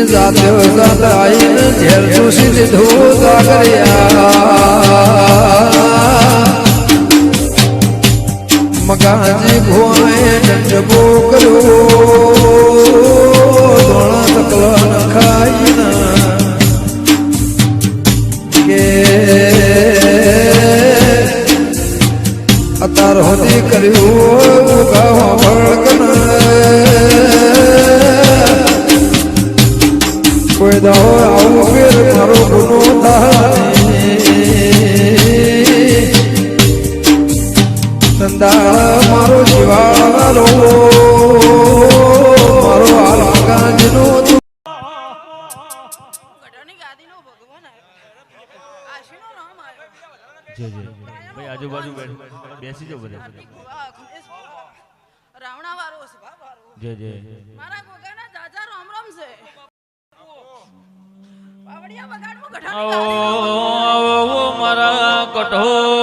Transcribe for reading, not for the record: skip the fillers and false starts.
જાતે જાતે આઈને ઝેર ચૂસી દીધું જાગરિયા મગાજી ભોએ ડંડબો કર્યો ધોળા તકલા ન ખાઈના કે અતાર હોદી કર્યું ગાવા ભળકન કોઈ દાવો આવું ફેર મારો ગુનો ધંધા મારો શિવાળો મારો આલગાજનો ભાઈ આજુબાજુ બેસી જાઓ બધા રાવણા વાળો છે જે જે મારા ગોગાના જાજા રામ રામ છે પાવડિયા વગાડમાં ઓ મારા કઠોળ